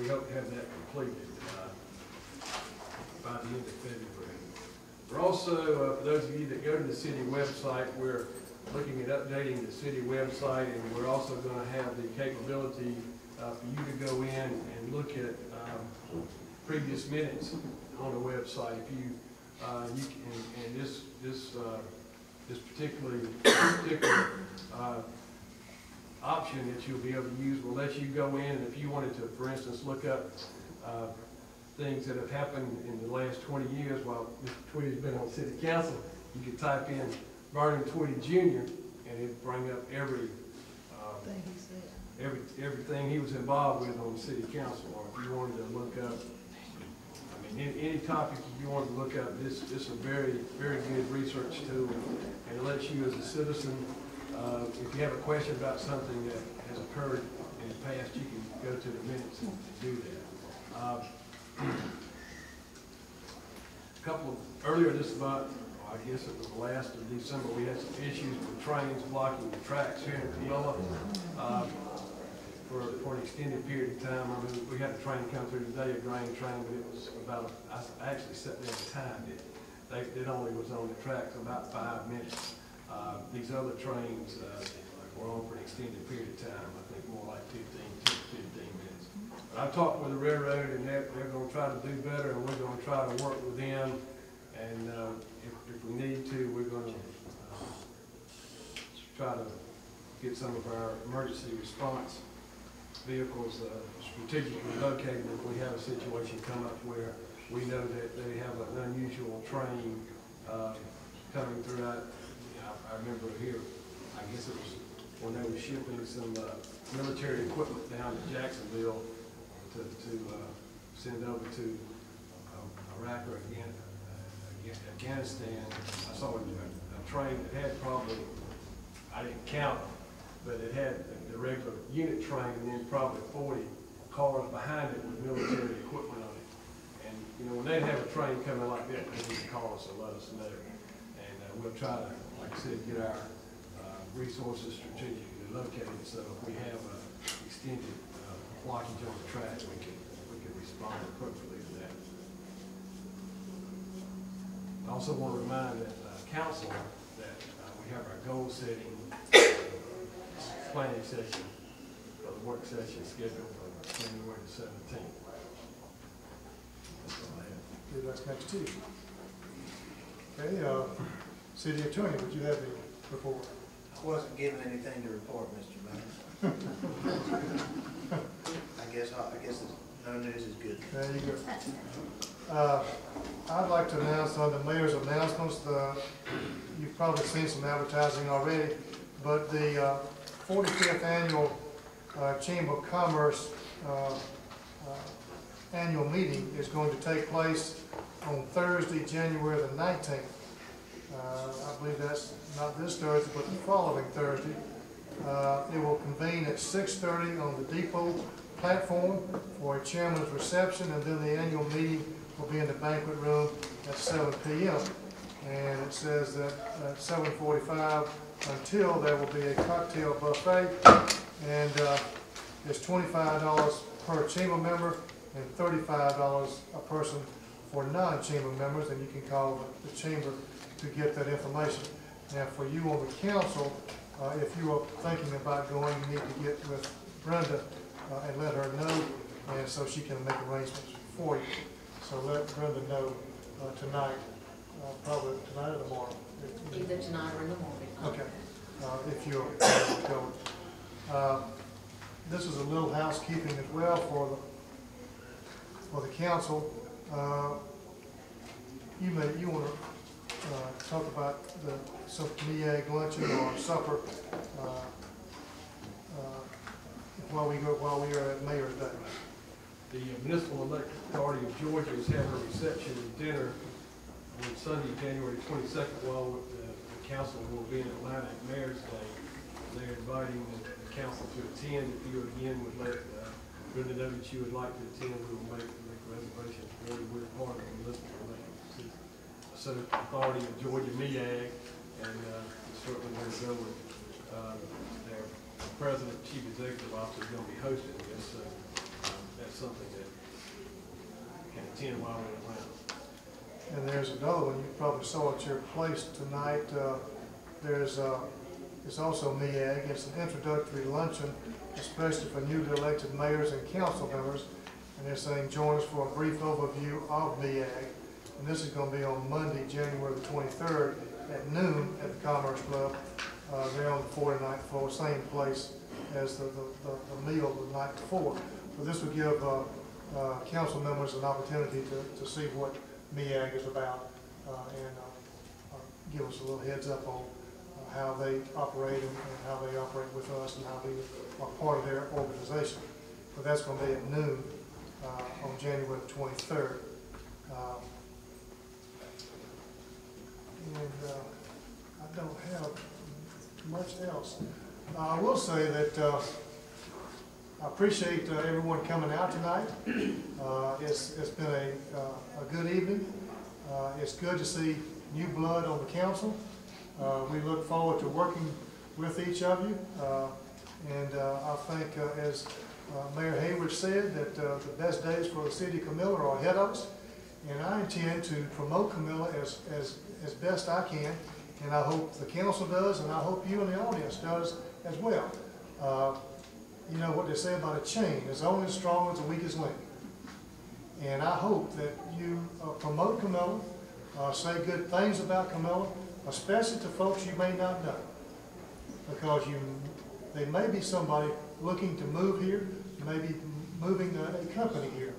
hope to have that completed by the end of February. We're also, for those of you that go to the city website, we're looking at updating the city website, and we're also going to have the capability for you to go in and look at previous minutes on the website. If you, you can, and this particular option that you'll be able to use will let you go in, and if you wanted to, for instance, look up things that have happened in the last 20 years while Mr. Tweedy's been on city council, you could type in Vernon Tweedy Jr. and it'd bring up everything he was involved with on the city council. Or if you wanted to look up, I mean, any topic you wanted to look up, this is a very, very good research tool, and it lets you as a citizen, if you have a question about something that has occurred in the past, you can go to the minutes and do that. Earlier this month, I guess it was the last of December, we had some issues with trains blocking the tracks here in Camilla for an extended period of time. I mean, we had a train come through today, a grain train, but it was about, I actually sat there and timed it. It only was on the tracks about 5 minutes. These other trains were on for an extended period of time, I think more like 10 to 15 minutes. But I talked with the railroad, and they're going to try to do better, and we're going to try to work with them. And if we need to, we're going to try to get some of our emergency response vehicles strategically located if we have a situation come up where we know that they have an unusual train coming throughout. I remember here, I guess it was when they were shipping some military equipment down to Jacksonville to send over to Iraq or Afghanistan. I saw a train that had probably, I didn't count, but it had the regular unit train and then probably 40 cars behind it with military equipment on it. And you know, when they have a train coming like that, they need to call us and let us know. And we'll try to, like I said, get our resources strategically located, so if we have extended blockage on the track, we can respond appropriately to that. I also want to remind that council that we have our goal setting planning session for the work session scheduled for January the 17th. That's all I have. Okay, that's next Tuesday. Okay, City Attorney, would you have any report? I wasn't given anything to report, Mr. Mayor. I guess no news is good. There you go. I'd like to announce on the mayor's announcements. You've probably seen some advertising already, but the 45th annual Chamber of Commerce annual meeting is going to take place on Thursday, January the 19th. I believe that's not this Thursday, but the following Thursday. It will convene at 6:30 on the depot platform for a chairman's reception, and then the annual meeting will be in the banquet room at 7 p.m. And it says that at 7:45 until there will be a cocktail buffet, and it's $25 per chamber member and $35 a person for non-chamber members, and you can call the chamber to get that information. Now, for you on the council, if you are thinking about going, you need to get with Brenda and let her know, and so she can make arrangements for you. So let Brenda know tonight, probably tonight or tomorrow. Either tonight or in the morning. Okay, if you're going. This is a little housekeeping as well for the council. You want to talk about some Camilla luncheon or supper while we are at Mayor's Day. The Municipal Electric Authority of Georgia is having a reception and dinner on Sunday, January 22nd, while the council will be in Atlanta at Mayor's Day. They're inviting the council to attend. If you again would let Brenda know that you would like to attend, we will make reservations for you. We're part of the Municipal Electric Authority of Georgia, MEAG, and certainly going to go with their president, chief executive officer is going to be hosting this. So that's something that 10 while we were around. And there's another one you probably saw at your place tonight. It's also MEAG. It's an introductory luncheon, especially for newly elected mayors and council members. And they're saying join us for a brief overview of MEAG. And this is going to be on Monday, January the 23rd at noon at the Commerce Club. They're on the 49th floor, same place as the meal the night before. So this will give council members an opportunity to see what MEAG is about and give us a little heads up on how they operate and how they operate with us and how we are part of their organization. So that's going to be at noon on January the 23rd. I don't have much else. I will say that I appreciate everyone coming out tonight. It's been a good evening. It's good to see new blood on the council. We look forward to working with each of you. And I think, as Mayor Hayward said, that the best days for the city of Camilla are ahead of us. And I intend to promote Camilla as best I can. And I hope the council does, and I hope you in the audience does as well. You know what they say about a chain is only as strong as the weakest link. And I hope that you promote Camilla, say good things about Camilla, especially to folks you may not know. Because they may be somebody looking to move here, maybe moving a company here.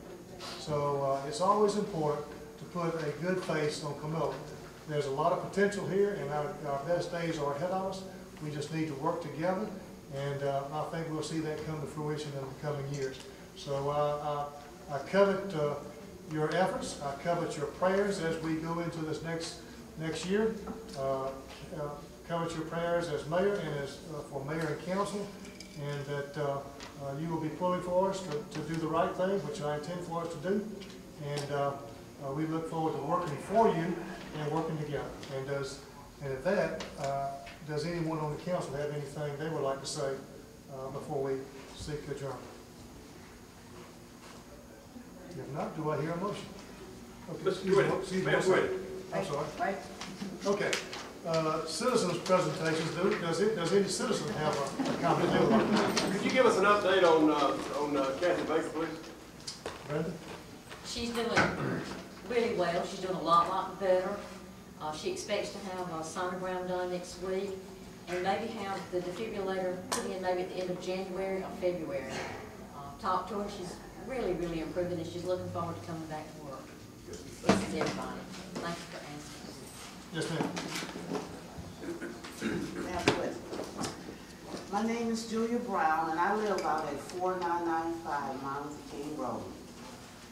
So it's always important to put a good face on Camilla. There's a lot of potential here, and our best days are ahead of us. We just need to work together, and I think we'll see that come to fruition in the coming years. So I covet your efforts. I covet your prayers as we go into this next year. Covet your prayers as mayor and as for mayor and council, and that you will be pulling for us to do the right thing, which I intend for us to do. And we look forward to working for you and working together. And at that, does anyone on the council have anything they would like to say before we seek adjournment? If not, do I hear a motion? Okay, I'm sorry. Right. Okay. Citizens' presentations. Does any citizen have a comment they would like to make? Could you give us an update on Kathy Baker, please? Brenda? She's doing really well. She's doing a lot better. She expects to have a sonogram done next week and maybe have the defibrillator put in maybe at the end of January or February. Talk to her. She's really improving, and she's looking forward to coming back to work. This is everybody. Thank you for asking. Yes, ma'am. My name is Julia Brown, and I live out at 4995 Mountain King Road.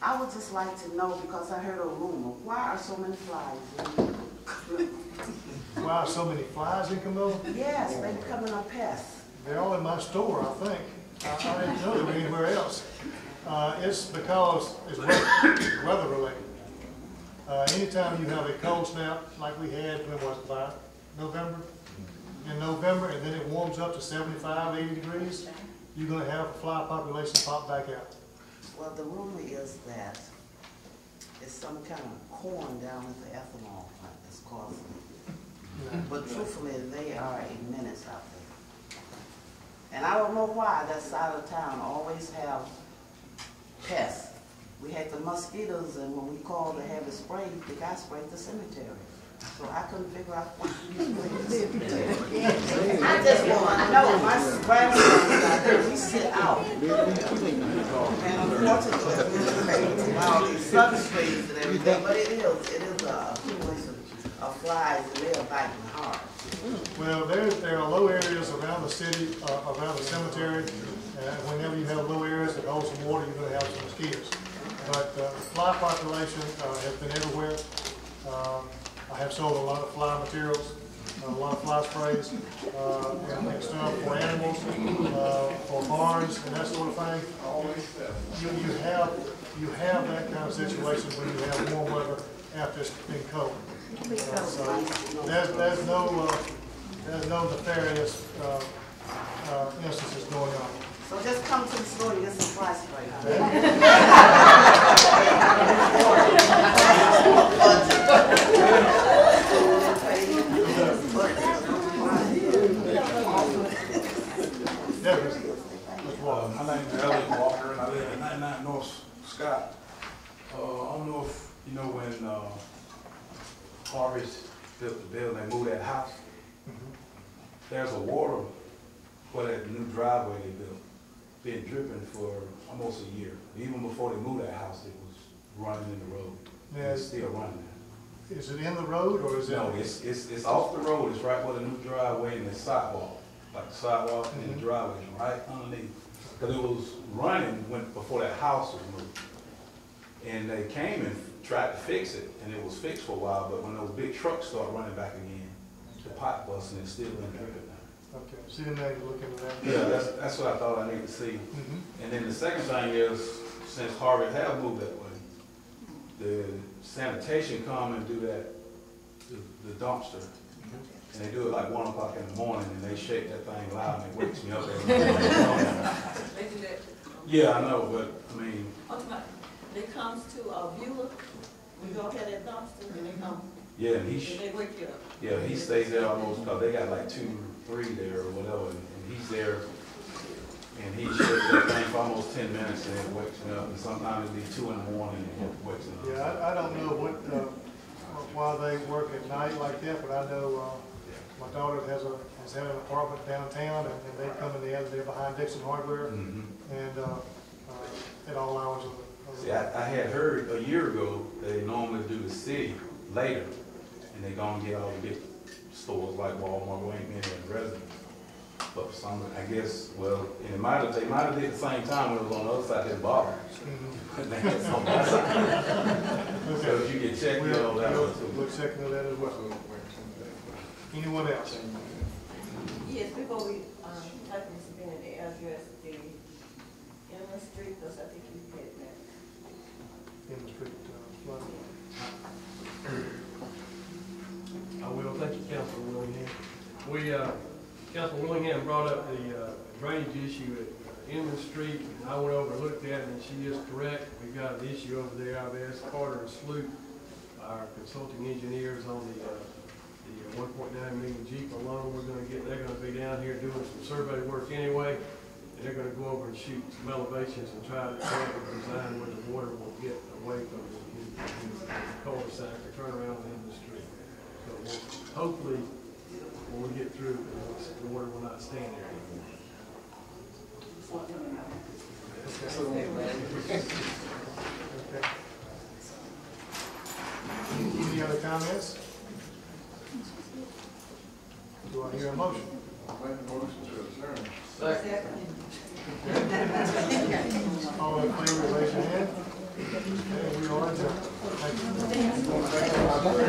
I would just like to know, because I heard a rumor, why are so many flies in Why are so many flies in Camilla? Yes, they becoming a pest. They're all in my store, I think. I didn't know they were anywhere else. It's because it's weather related. Anytime you have a cold snap like we had, when was it, about November? In November, and then it warms up to 75, 80 degrees, you're going to have a fly population pop back out. Well, the rumor is that it's some kind of corn down at the ethanol plant that's causing it. But truthfully, they are a menace out there. And I don't know why that side of town always have pests. We had the mosquitoes, and when we called to have it sprayed, the guy sprayed the cemetery. So I couldn't figure out why he sprayed the cemetery. I just want to know, my grandson out there, we sit out. And unfortunately, all these sunscreens and everything, but it is a accumulation of flies, and they're biting hard. Well, there are low areas around the city, around the cemetery. Whenever you have low areas that hold some water, you're going to have some mosquitoes. But the fly population has been everywhere. I have sold a lot of fly materials, a lot of fly sprays, and stuff for animals, for barns, and that sort of thing. You have that kind of situation when you have warm weather after it's been cold. So there's no nefarious instances going on. So just come to the store and get some fly spray. 99 North Scott. I don't know if you know when Harvey's built the building, they moved that house. There's a water where that new driveway they built, been dripping for almost a year. Even before they moved that house, it was running in the road. Yeah. It's still running. Is it in the road or is it? No, it's off the road. It's right where the new driveway and the sidewalk, like the sidewalk and the driveway is right underneath. Because it was running before that house was moved. And they came and tried to fix it, and it was fixed for a while, but when those big trucks start running back again, the pipe bust and it's still been dripping now. Okay, so then they look into that. Yeah, that's what I thought I needed to see. And then the second thing is, since Harvard have moved that way, the sanitation come and do that, the dumpster. And they do it like 1 o'clock in the morning, and they shake that thing loud, and it wakes me up every morning. They do that. Yeah, I know, but, I mean, When it comes to Beulah, we go ahead and dumpster, and they come, yeah, and and they wake you up. yeah, he stays there almost, cause they got like 2, 3 there or whatever, and he's there, and he shakes that thing for almost 10 minutes, and it wakes me up, and sometimes it'll be 2 in the morning, and it wakes me up. Yeah, I don't know why they work at night like that, but I know, my daughter has had an apartment downtown, and they come in the end, they're behind Dixon Hardware, and, at all hours of the. See, I had heard a year ago, they normally do the city later, and they gonna get all the big stores like Walmart, who ain't many in residents. But for some, I guess, well, and they might have did it the same time when it was on the other side, didn't bother. They had some on that side. So if you get checked, you know, that was too. We'll check into that as well. Anyone else? Yes, before we, type this in the address, the Inman Street, because I think you did that. In the street, flood. I will, thank you, Councilman Willingham. Councilman Willingham brought up the drainage issue at Inman Street, and I went over and looked at it, and she is correct. We've got an issue over there. I've asked Carter and Sloop, our consulting engineers, on the 1.9 million Jeep loan they're gonna be down here doing some survey work anyway, and they're gonna go over and shoot some elevations and try to design where the water will get away from the cul-de-sac or turn around in the street. So hopefully, when we get through, the water will not stand there anymore. Okay. Any other comments? Do I hear a motion? Make a motion to adjourn. All in favor, raise your hand. Okay, we are adjourned. Thank you.